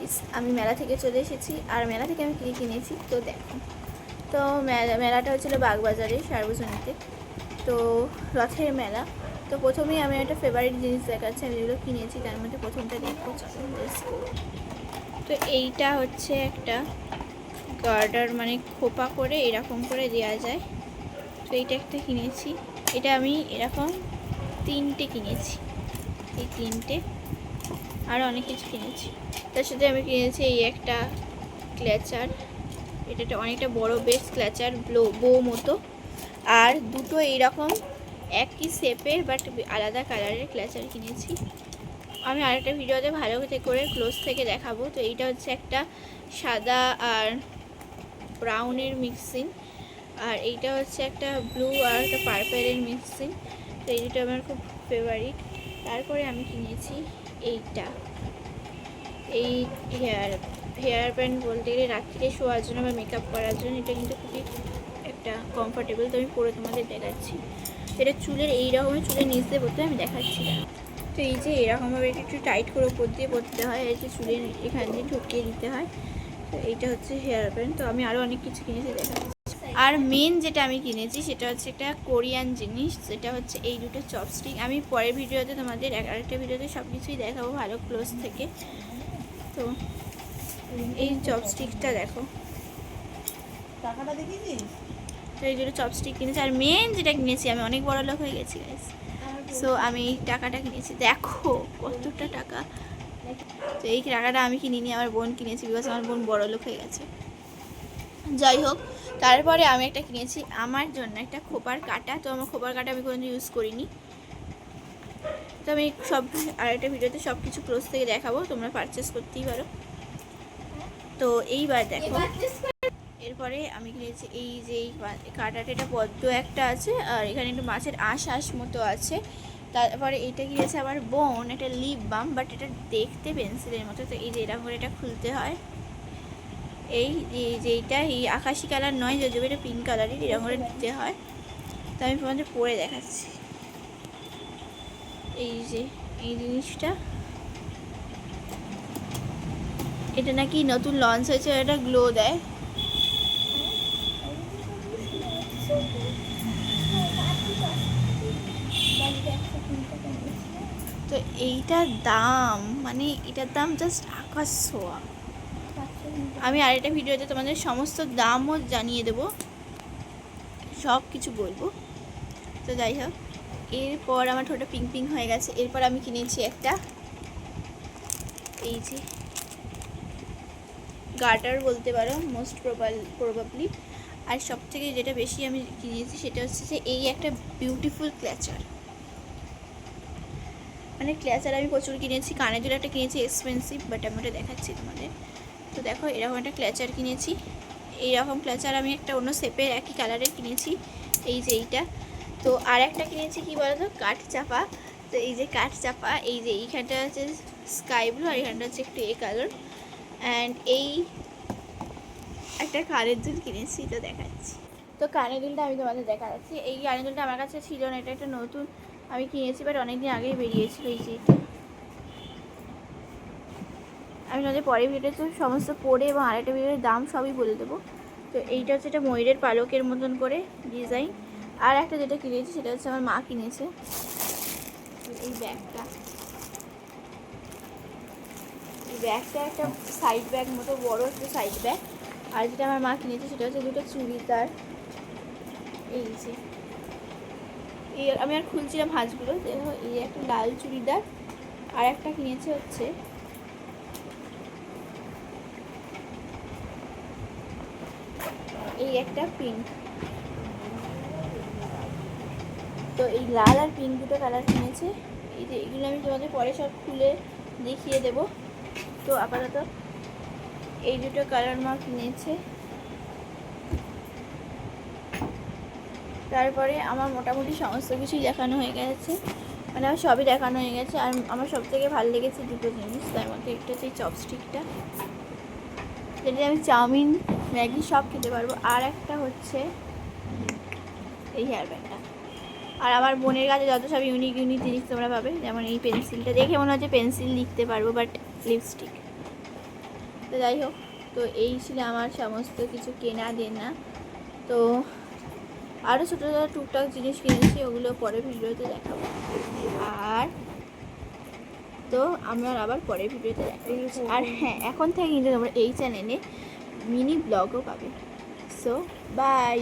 Guys, আমি মেলা থেকে চলে এসেছি। আর মেলা থেকে আমি কী কিনেছি তো দেখো। তো মেলাটা হচ্ছিল বাগবাজারে সার্বজনীতে। তো রথের মেলা। তো প্রথমেই আমি একটা ফেভারিট জিনিস দেখাচ্ছি, আমি যেগুলো কিনেছি তার মধ্যে প্রথমটা দেখো। তো এইটা হচ্ছে একটা গার্ডার, মানে খোপা করে এরকম করে দেওয়া যায়। তো এইটা একটা কিনেছি। এটা আমি এরকম 3টে কিনেছি, এই 3টে। আর অনেক কিছু কিনেছি। তার সাথে আমি কিনেছি এই একটা ক্ল্যাচার। এটা অনেকটা বড় বেশ ক্ল্যাচার, বো মতো। আর দুটো এইরকম একই শেপের বাট আলাদা কালারের ক্ল্যাচার কিনেছি। আমি আরেকটা ভিডিওতে ভালো করে ক্লোজ থেকে দেখাবো। তো এইটা হচ্ছে একটা সাদা আর ব্রাউনের মিক্সিং, আর এইটা হচ্ছে একটা ব্লু আর একটা পার্পেলের মিক্সিং। তো এই দুটো আমার খুব ফেভারিট। তারপরে আমি কিনেছি এইটা, এই হেয়ার ব্যান্ড বলতে গেলে রাত্রিরে শোয়ার জন্য বা মেকআপ করার জন্য। এটা কিন্তু খুবই একটা কমফোর্টেবল। তো আমি পরে তোমাদের দেখাচ্ছি। এটা চুলের এই রকমের চুলের নিচ দিয়ে পড়তে আমি দেখাচ্ছি না। তো এই যে এরকমভাবে একটু টাইট করে উপর দিয়ে পড়তে হয়, এই যে চুলের এখান দিয়ে ঢুকিয়ে দিতে হয়। তো এইটা হচ্ছে হেয়ার ব্যান্ড। তো আমি আরও অনেক কিছু কিনেছি দেখাচ্ছি। আর মেন যেটা আমি কিনেছি সেটা হচ্ছে একটা কোরিয়ান জিনিস, যেটা হচ্ছে এই দুটো চপস্টিক। আমি পরের ভিডিওতে তোমাদের আরেকটা ভিডিওতে সব কিছুই দেখাবো ভালো ক্লোজ থেকে। তো এই চপস্টিকটা দেখো, টাকাটা দেখিয়েছিস? তো এই দুটো চপস্টিক কিনেছি। আর মেন যেটা কিনেছি, আমি অনেক বড় লোক হয়ে গেছি গাইস। সো আমি এই টাকাটা কিনেছি, দেখো কতটা টাকা। তো এই টাকাটা আমি কিনিনি, আমার বোন কিনেছি, বিকজ আমার বোন বড় লোক হয়ে গেছে। যাই হোক, তারপরে আমি একটা কিনেছি আমার জন্য একটা খোপার কাটা। তো আমার খোপার কাটা আমি কোনোদিন ইউজ করিনি। তো আমি সব আরেকটা ভিডিওতে সব কিছু ক্লোজ থেকে দেখাবো, তোমরা পারচেস করতেই পারো। তো এইবার দেখো, এরপরে আমি কিনেছি এই যে এই কাটাটা, এটা পদ্ম একটা আছে, আর এখানে একটু মাছের আঁশ মতো আছে। তারপরে এইটা কিনেছে আমার বোন, এটা লিপ বাম, বাট এটা দেখতে পেন্সিলের মতো। তো এই যে এরকম করে এটা খুলতে হয়। এই যে এইটা এই আকাশি কালার নয়, যদিও এটা পিঙ্ক কালারের, এরকম করে দিতে হয়। তো আমি তোমাদের পরে দেখাচ্ছি। এই যে এই জিনিসটা, এটা নাকি নতুন লঞ্চ হয়েছে, এটা গ্লো দেয়। তো এইটার দাম, মানে এটার দাম জাস্ট আকাশ ছোঁয়া। আমি আরেকটা ভিডিওতে তোমাদের সমস্ত দামও জানিয়ে দেবো, সব কিছু বলবো। তো যাই হোক, এরপর আমার ঠোঁটটা পিঙ্ক পিঙ্ক হয়ে গেছে। এরপর আমি কিনেছি একটা এই যে গার্টার বলতে পারো মোস্ট প্রবাবলি। আর সব থেকে যেটা বেশি আমি কিনেছি সেটা হচ্ছে যে এই একটা বিউটিফুল ক্ল্যাচার। মানে ক্ল্যাচার আমি প্রচুর কিনেছি। কানের দুল একটা কিনেছি এক্সপেন্সিভ, বাট আমি ওটা দেখাচ্ছি তোমাদের। তো দেখো এরকম একটা ক্ল্যাচার কিনেছি। এইরকম ক্ল্যাচার আমি একটা অন্য শেপের একই কালারের কিনেছি, এই যে এইটা। তো আর একটা কিনেছি কি বলতো, কাঠ চাপা। তো এই যে কাঠ চাপা, এই যে এইখানটা হচ্ছে স্কাই ব্লু, আর এখানটা হচ্ছে একটু কালার। অ্যান্ড এই একটা কানের দুল কিনেছি, তো দেখাচ্ছি। তো কানের দুলটা আমি তোমাদের দেখাচ্ছি। এই কানের দুলটা আমার কাছে ছিল না, এটা একটা নতুন আমি কিনেছি, বাট অনেকদিন আগেই বেরিয়েছিল। এই যে আমি তোমাদের পরের ভিডিওতে সমস্ত পরে এবং আরেকটা ভিডিওর দাম সবই বলে দেবো। তো এইটা হচ্ছে একটা ময়ূরের পালকের মতন করে ডিজাইন। আর একটা যেটা কিনেছি সেটা হচ্ছে আমার মা কিনেছে, এই ব্যাগটা। এই ব্যাগটা একটা সাইড ব্যাগ মতো বড় একটা সাইড ব্যাগ। আর যেটা আমার মা কিনেছে সেটা হচ্ছে দুটো চুড়িদার। এই যে এই আমি আর খুলছিলাম হাঁসগুলো, দেখো এই একটা লাল চুড়িদার। আর একটা কিনেছে হচ্ছে এই একটা পিঙ্ক। তো এই লাল আর পিঙ্ক দুটো কালার কিনেছে। এই যে এগুলো আমি তোমাদের পরে সব খুলে দেখিয়ে দেব। তো আপাতত এই দুটো কালার মা কিনেছে। তারপরে আমার মোটামুটি সমস্ত কিছুই দেখানো হয়ে গেছে, মানে আমার সবই দেখানো হয়ে গেছে। আর আমার সবথেকে ভালো লেগেছে দুটো জিনিস, তার মধ্যে একটা হচ্ছে এই চপস্টিকটা, যেটা আমি চাউমিন ম্যাগি সব খেতে পারবো। আর একটা হচ্ছে এই হেয়ার ব্যান্ডটা। আর আমার বোনের কাছে যত সব ইউনিক জিনিস তোমরা পাবে, যেমন এই পেন্সিলটা, দেখে মনে হচ্ছে পেন্সিল লিখতে পারবো, বাট লিপস্টিক। তো যাই হোক, তো এই ছিল আমার সমস্ত কিছু কেনা দেনা। তো আরও ছোটো ছোটো টুকটাক জিনিস কিনেছি, ওগুলো পরে ভিডিওতে দেখাবো। আর তো আমার আবার পরের ভিডিওতে দেখাবো। আর হ্যাঁ, এখন থেকে কিন্তু তোমরা এই চ্যানেলে মিনি ব্লগও পাবে। So by.